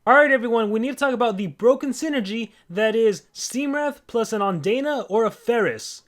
Alright everyone, we need to talk about the broken synergy that is Steamwrath plus an Ondana or a Ferris.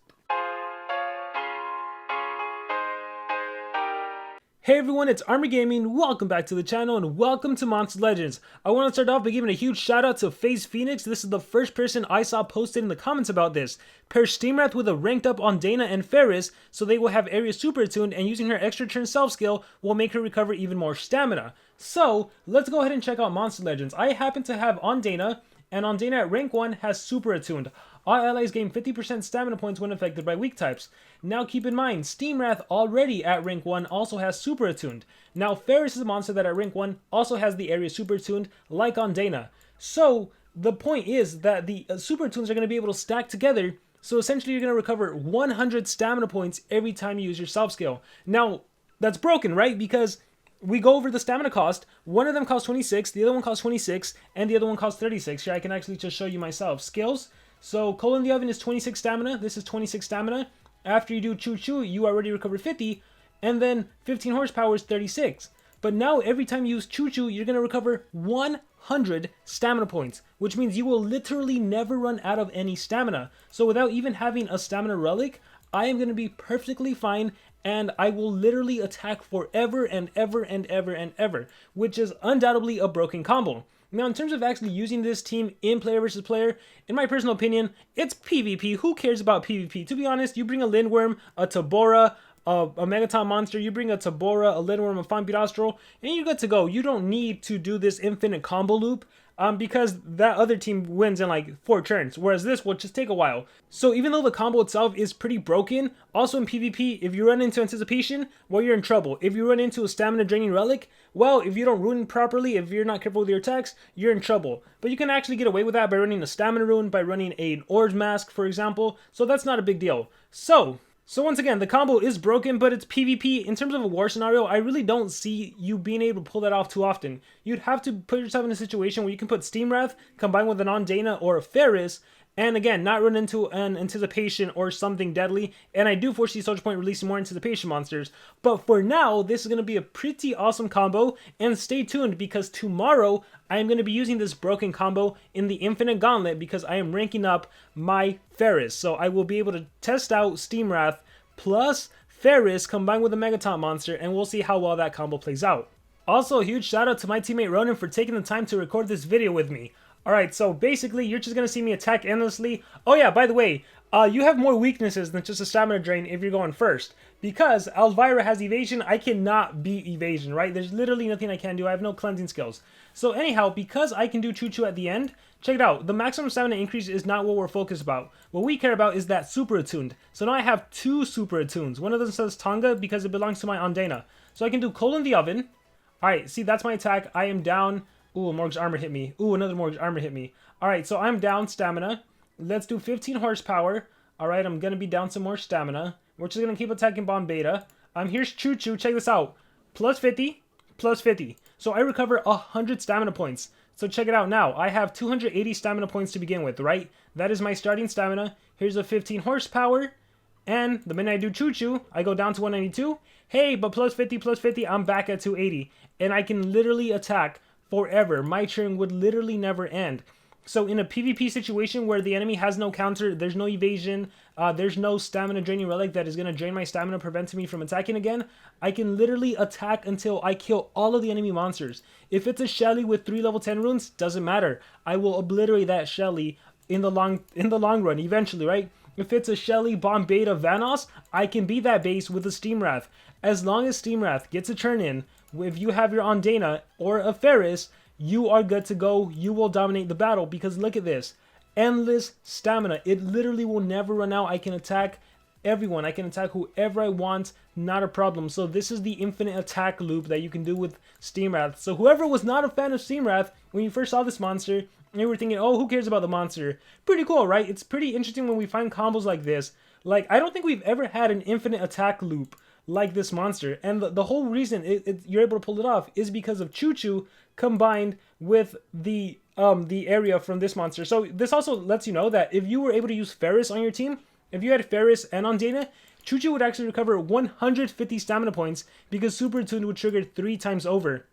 Hey everyone, it's Armor Gaming, welcome back to the channel and welcome to Monster Legends. I want to start off by giving a huge shout out to FaZe Phoenix. This is the first person I saw posted in the comments about this. Pair Steamwrath with a ranked up Ondana and Ferris, so they will have area super attuned, and using her extra turn self skill will make her recover even more stamina. So, let's go ahead and check out Monster Legends. I happen to have Ondana, and Ondana at rank 1 has super attuned. All allies gain 50% stamina points when affected by weak types. Now keep in mind, Steamwrath already at rank 1 also has super attuned. Now Ferris is a monster that at rank 1 also has the area super attuned like Ondana. So the point is that the super attunes are going to be able to stack together, so essentially you're going to recover 100 stamina points every time you use your self skill. Now that's broken, right? Because we go over the stamina cost. One of them costs 26, the other one costs 26, and the other one costs 36. Here I can actually just show you myself. Skills. So coal in the oven is 26 stamina. This is 26 stamina. After you do choo choo, you already recover 50, and then 15 horsepower is 36. But now every time you use choo choo, you're gonna recover 100 stamina points, which means you will literally never run out of any stamina. So without even having a stamina relic, I am gonna be perfectly fine, and I will literally attack forever and ever and ever and ever, which is undoubtedly a broken combo. Now, in terms of actually using this team in player versus player, in my personal opinion, it's PvP. Who cares about PvP? To be honest, you bring a Lindworm, a Tabora, a Megaton monster, you bring a Tabora, a Lindworm, a Fambirastral, and you're good to go. You don't need to do this infinite combo loop, because that other team wins in like 4 turns, whereas this will just take a while. So even though the combo itself is pretty broken, also in PvP, if you run into Anticipation, well, you're in trouble. If you run into a stamina draining relic, well, if you don't rune properly, if you're not careful with your attacks, you're in trouble. But you can actually get away with that by running a stamina rune, by running an Orange Mask, for example, so that's not a big deal. So once again, the combo is broken, but it's PvP. In terms of a war scenario, I really don't see you being able to pull that off too often. You'd have to put yourself in a situation where you can put Steamwrath combined with an Ondana or a Ferris, and again, not run into an Anticipation or something deadly. And I do foresee Soldier Point releasing more Anticipation monsters. But for now, this is going to be a pretty awesome combo. And stay tuned, because tomorrow I am going to be using this broken combo in the Infinite Gauntlet, because I am ranking up my Ferris. So I will be able to test out Steamwrath plus Ferris combined with a Megaton monster, and we'll see how well that combo plays out. Also, a huge shout out to my teammate Ronan for taking the time to record this video with me. Alright, so basically, you're just going to see me attack endlessly. Oh yeah, by the way, you have more weaknesses than just a stamina drain if you're going first. Because Elvira has evasion, I cannot beat evasion, right? There's literally nothing I can do. I have no cleansing skills. So anyhow, because I can do choo choo at the end, check it out. The maximum stamina increase is not what we're focused about. What we care about is that super attuned. So now I have 2 super attunes. One of them says Tonga because it belongs to my Ondana. So I can do coal in the oven. Alright, see, that's my attack. I am down. Ooh, Morg's armor hit me. Ooh, another Morg's armor hit me. Alright, so I'm down stamina. Let's do 15 horsepower. Alright, I'm going to be down some more stamina. We're just going to keep attacking Bomb Beta. Here's Choo Choo. Check this out. Plus 50, plus 50. So I recover 100 stamina points. So check it out now. I have 280 stamina points to begin with, right? That is my starting stamina. Here's a 15 horsepower. And the minute I do Choo Choo, I go down to 192. Hey, but plus 50, I'm back at 280. And I can literally attack forever. My turn would literally never end. So in a PvP situation where the enemy has no counter, there's no evasion, there's no stamina draining relic that is going to drain my stamina, preventing me from attacking again, I can literally attack until I kill all of the enemy monsters. If it's a Shelly with 3 level 10 runes, doesn't matter. I will obliterate that Shelly in the long run, eventually, right? If it's a Shelly, Bomb Beta, Vanoss, I can beat that base with a Steamwrath. As long as Steamwrath gets a turn in, if you have your Ondana or a Ferris, you are good to go. You will dominate the battle, because look at this. Endless stamina. It literally will never run out. I can attack everyone. I can attack whoever I want. Not a problem. So this is the infinite attack loop that you can do with Steamwrath. So whoever was not a fan of Steamwrath when you first saw this monster, you were thinking, oh, who cares about the monster? Pretty cool, right? It's pretty interesting when we find combos like this. Like, I don't think we've ever had an infinite attack loop like this monster, and the whole reason you're able to pull it off is because of Choo Choo combined with the area from this monster. So this also lets you know that if you were able to use Ferris on your team, if you had Ferris and Ondana, Choo Choo would actually recover 150 stamina points, because Super Attuned would trigger 3 times over.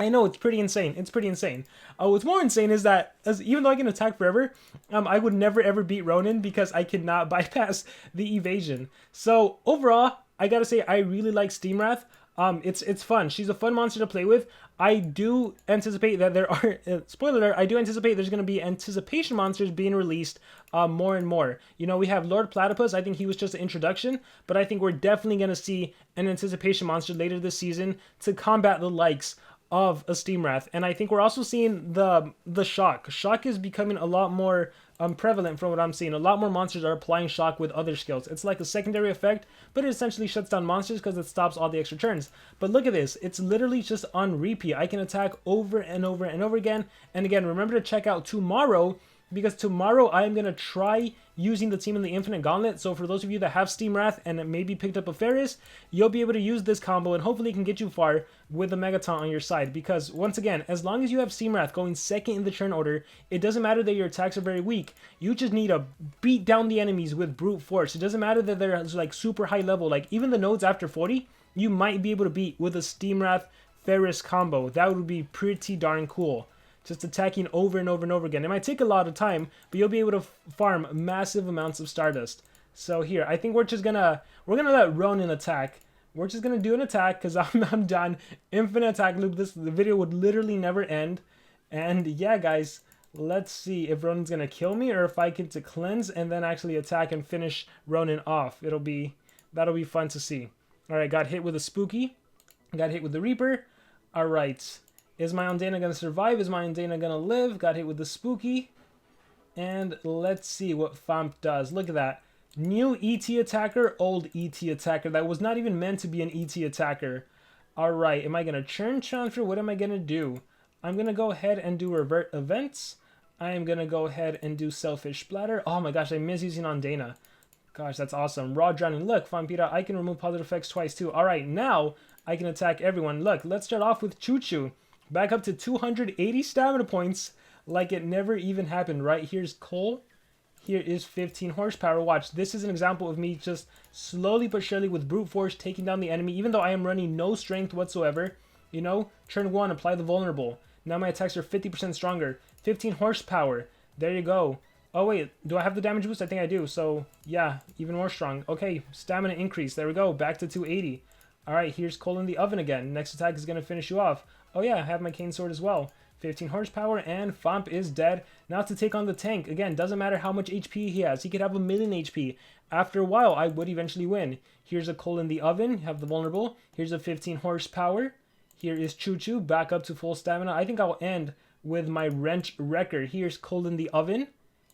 I know, it's pretty insane. It's pretty insane. What's more insane is that even though I can attack forever, I would never ever beat Ronin because I cannot bypass the evasion. So overall, I gotta say I really like Steamwrath. It's fun. She's a fun monster to play with. I do anticipate that there are spoiler alert. I do anticipate there's gonna be anticipation monsters being released more and more. You know, we have Lord Platypus. I think he was just an introduction, but I think we're definitely gonna see an anticipation monster later this season to combat the likes of a Steamwrath. And I think we're also seeing the shock. Shock is becoming a lot more prevalent from what I'm seeing. A lot more monsters are applying shock with other skills. It's like a secondary effect, but it essentially shuts down monsters because it stops all the extra turns. But look at this. It's literally just on repeat. I can attack over and over and over again. And again, remember to check out tomorrow, because tomorrow I am going to try using the Team in the Infinite Gauntlet. So for those of you that have Steamwrath and maybe picked up a Ferris, you'll be able to use this combo and hopefully it can get you far with a Megaton on your side. Because once again, as long as you have Steamwrath going second in the turn order, it doesn't matter that your attacks are very weak. You just need to beat down the enemies with brute force. It doesn't matter that they're like super high level. Like even the nodes after 40, you might be able to beat with a Steamwrath Ferris combo. That would be pretty darn cool. Just attacking over and over and over again. It might take a lot of time, but you'll be able to farm massive amounts of Stardust. So here, I think we're gonna let Ronin attack. We're just gonna do an attack because I'm done. Infinite attack loop. The video would literally never end. And yeah, guys, let's see if Ronin's gonna kill me or if I get to cleanse and then actually attack and finish Ronin off. That'll be fun to see. All right, got hit with a spooky. Got hit with the Reaper. All right. Is my Undana going to survive? Is my Undana going to live? Got hit with the spooky. And let's see what Famp does. Look at that. New ET attacker, old ET attacker. That was not even meant to be an ET attacker. Alright, am I going to churn transfer? What am I going to do? I'm going to go ahead and do revert events. I am going to go ahead and do selfish splatter. Oh my gosh, I miss using Undana. Gosh, that's awesome. Raw drowning. Look, Vampira, I can remove positive effects twice too. Alright, now I can attack everyone. Look, let's start off with Choo Choo. Back up to 280 stamina points like it never even happened, right? Here's Cole. Here is 15 horsepower. Watch, this is an example of me just slowly but surely with brute force taking down the enemy, even though I am running no strength whatsoever. You know, turn 1, apply the vulnerable. Now my attacks are 50% stronger. 15 horsepower. There you go. Oh wait, do I have the damage boost? I think I do. So yeah, even more strong. Okay, stamina increase. There we go. Back to 280. Alright, here's Cole in the oven again. Next attack is going to finish you off. Oh yeah, I have my cane sword as well. 15 horsepower and Famp is dead. Now to take on the tank. Again, doesn't matter how much HP he has. He could have 1,000,000 HP. After a while, I would eventually win. Here's a Cole in the oven. Have the vulnerable. Here's a 15 horsepower. Here is Choo Choo. Back up to full stamina. I think I'll end with my wrench wrecker. Here's Cole in the oven.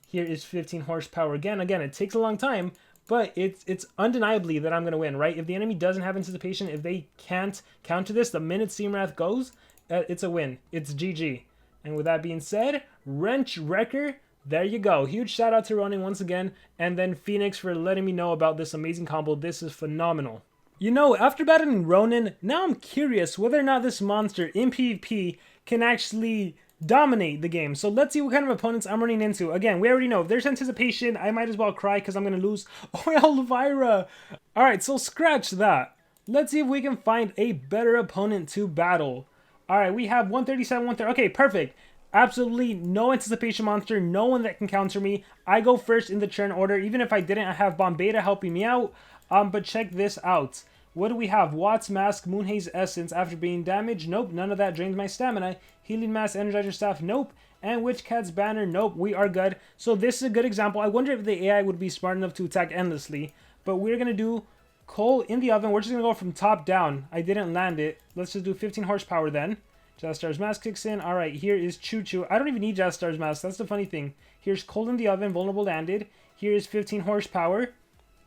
Here is 15 horsepower again. Again, it takes a long time, but it's undeniably that I'm going to win, right? If the enemy doesn't have anticipation, if they can't counter this, the minute Steamwrath goes, it's a win. It's GG. And with that being said, Wrench Wrecker, there you go. Huge shout out to Ronin once again, and then Phoenix for letting me know about this amazing combo. This is phenomenal. You know, after battling Ronin, now I'm curious whether or not this monster in PvP can actually dominate the game. So let's see what kind of opponents I'm running into. Again, we already know if there's anticipation, I might as well cry because I'm going to lose. Oh, Elvira! Alright, so scratch that. Let's see if we can find a better opponent to battle. Alright, we have 137, 130. Okay, perfect. Absolutely no anticipation monster, no one that can counter me. I go first in the turn order. Even if I didn't, I have Bombeta helping me out. But check this out. What do we have? Watt's Mask, Moonhaze Essence after being damaged? Nope, none of that drains my stamina. Healing Mask, Energizer Staff? Nope. And Witch Cat's Banner? Nope, we are good. So this is a good example. I wonder if the AI would be smart enough to attack endlessly. But we're going to do Cole in the oven. We're just going to go from top down. I didn't land it. Let's just do 15 horsepower then. Jazzstar's Mask kicks in. Alright, here is Choo Choo. I don't even need Jazzstar's Mask. That's the funny thing. Here's Cole in the oven. Vulnerable landed. Here is 15 horsepower.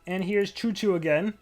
And here's Choo Choo again.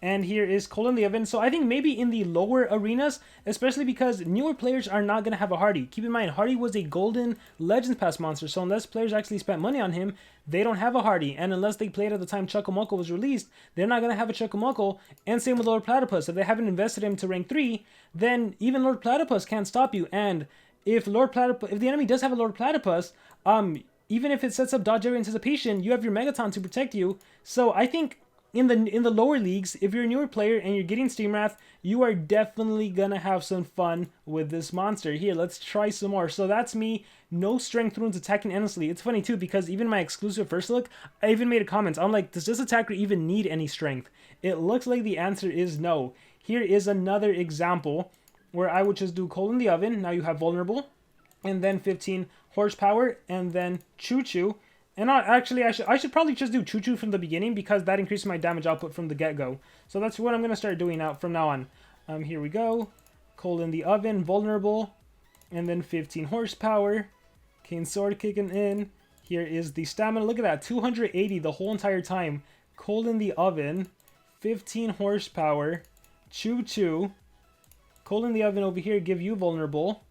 And here is Cole in the oven. So I think maybe in the lower arenas, especially because newer players are not going to have a Hardy. Keep in mind, Hardy was a golden Legends Pass monster. So unless players actually spent money on him, they don't have a Hardy. And unless they played at the time Chuckamoko was released, they're not going to have a Chuckamoko. And same with Lord Platypus. If they haven't invested him to rank 3, then even Lord Platypus can't stop you. And if the enemy does have a Lord Platypus, even if it sets up dodge area anticipation, you have your Megaton to protect you. So I think in the lower leagues, if you're a newer player and you're getting Steamwrath, you are definitely gonna have some fun with this monster. Here, let's try some more. So that's me, no strength runes attacking endlessly. It's funny too, because even my exclusive first look, I even made a comment. I'm like, does this attacker even need any strength? It looks like the answer is no. Here is another example where I would just do coal in the oven. Now you have vulnerable, and then 15 horsepower, and then choo-choo. And actually, I should probably just do choo-choo from the beginning, because that increases my damage output from the get-go. So that's what I'm going to start doing from now on. Here we go. Coal in the oven, vulnerable, and then 15 horsepower. Cane sword kicking in. Here is the stamina. Look at that, 280 the whole entire time. Coal in the oven, 15 horsepower, choo-choo. Coal in the oven over here, give you vulnerable.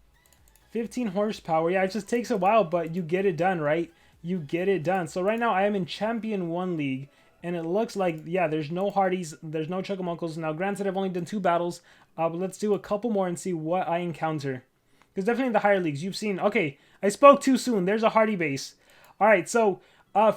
15 horsepower. Yeah, it just takes a while, but you get it done, right? You get it done. So right now I am in Champion 1 League, and it looks like, yeah, there's no Hardys, there's no Chuckamuckles. Now, granted, I've only done 2 battles, but let's do a couple more and see what I encounter. Because definitely in the higher leagues, you've seen, okay, I spoke too soon. There's a Hardy base. All right, so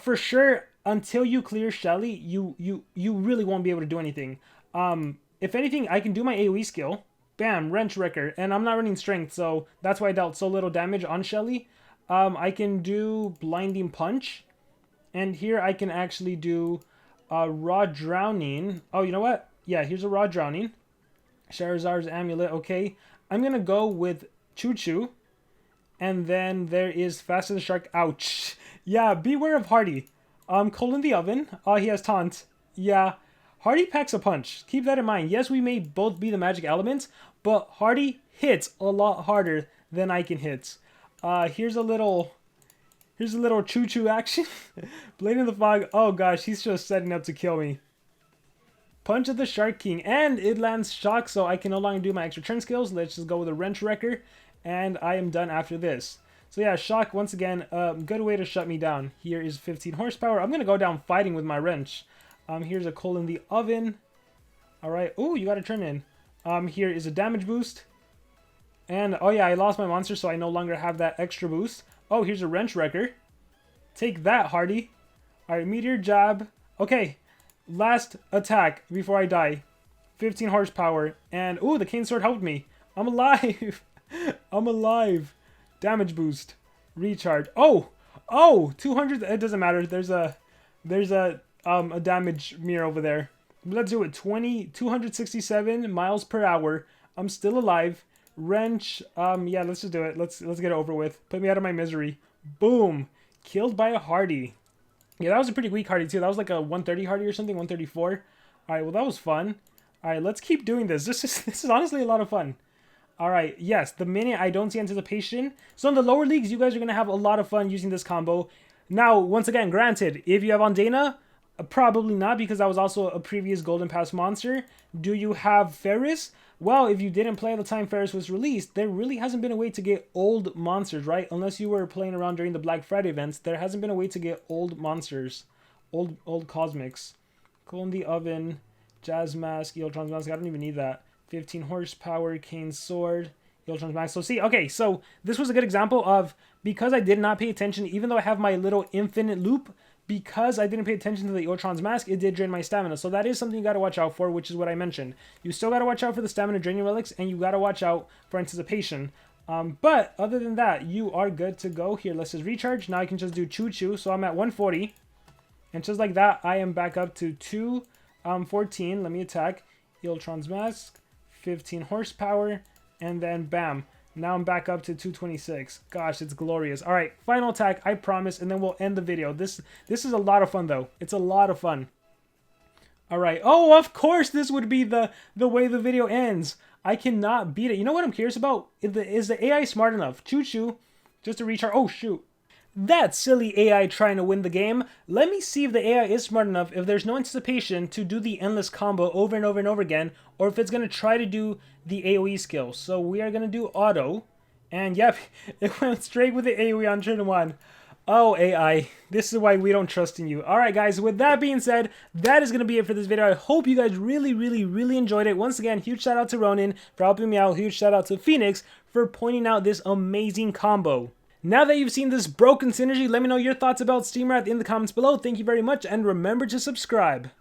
for sure, until you clear Shelly, you really won't be able to do anything. If anything, I can do my AoE skill. Bam, Wrench Wrecker, and I'm not running strength, so that's why I dealt so little damage on Shelly. I can do Blinding Punch, and here I can actually do Raw Drowning. Oh, you know what? Yeah, here's a Raw Drowning. Charizard's Amulet, okay. I'm gonna go with Choo-Choo, and then there is Fast as a Shark. Ouch. Yeah, beware of Hardy. Coal in the oven. Oh, he has Taunt. Yeah. Hardy packs a punch. Keep that in mind. Yes, we may both be the magic elements, but Hardy hits a lot harder than I can hit. Here's a little choo-choo action. Blade in the Fog. Oh gosh, he's just setting up to kill me. Punch of the Shark King, and it lands Shock, so I can no longer do my extra turn skills. Let's just go with a Wrench Wrecker, and I am done after this. So yeah, Shock, once again, good way to shut me down. Here is 15 horsepower. I'm gonna go down fighting with my wrench. Here's a coal in the oven. Alright. Ooh, you got a turn in. Here is a damage boost. And, oh yeah, I lost my monster, so I no longer have that extra boost. Oh, here's a Wrench Wrecker. Take that, Hardy. Alright, Meteor Jab. Okay, last attack before I die. 15 horsepower. And, ooh, the Cane Sword helped me. I'm alive. I'm alive. Damage boost. Recharge. Oh! Oh! 200. It doesn't matter. There's a damage mirror over there. Let's do it. 267 miles per hour. I'm still alive. Wrench. Yeah, let's just do it. Let's get it over with. Put me out of my misery. Boom. Killed by a Hardy. Yeah, that was a pretty weak Hardy too. That was like a 130 Hardy or something. 134. Alright, well that was fun. Alright, let's keep doing this. This is honestly a lot of fun. Alright, yes, the minute I don't see anticipation. So in the lower leagues, you guys are going to have a lot of fun using this combo. Now, once again, granted, if you have Ondana, probably not, because that was also a previous Golden Pass monster. Do you have Ferris? Well, if you didn't play at the time Ferris was released, there really hasn't been a way to get old monsters, right? Unless you were playing around during the Black Friday events, there hasn't been a way to get old monsters. Old Cosmics. Coal in the Oven, Jazz Mask, Eoltron's Mask. I don't even need that. 15 horsepower, Cane Sword, Eoltron's Mask. So see, okay, so this was a good example of, because I did not pay attention, even though I have my little infinite loop, because I didn't pay attention to the Eoltron's Mask, it did drain my stamina. So that is something you got to watch out for, which is what I mentioned. You still got to watch out for the stamina draining relics, and you got to watch out for anticipation. But other than that, you are good to go. Here, let's just recharge. Now I can just do Choo-Choo. So I'm at 140. And just like that, I am back up to 214. Let me attack. Eoltron's Mask, 15 horsepower, and then bam. Now I'm back up to 226. Gosh, it's glorious. All right, final attack, I promise, and then we'll end the video. This is a lot of fun, though. It's a lot of fun. All right. Oh, of course, this would be the way the video ends. I cannot beat it. You know what I'm curious about? Is the AI smart enough? Choo-choo, just to recharge. Oh, shoot. That silly AI trying to win the game. Let me see if the AI is smart enough, if there's no anticipation to do the endless combo over and over and over again, or if it's going to try to do the AoE skill. So we are going to do auto. And yep, it went straight with the AoE on turn 1. Oh, AI, this is why we don't trust in you. Alright guys, with that being said, that is going to be it for this video. I hope you guys really enjoyed it. Once again, huge shout out to Ronin for helping me out. Huge shout out to Phoenix for pointing out this amazing combo. Now that you've seen this broken synergy, let me know your thoughts about Steamwrath in the comments below. Thank you very much, and remember to subscribe.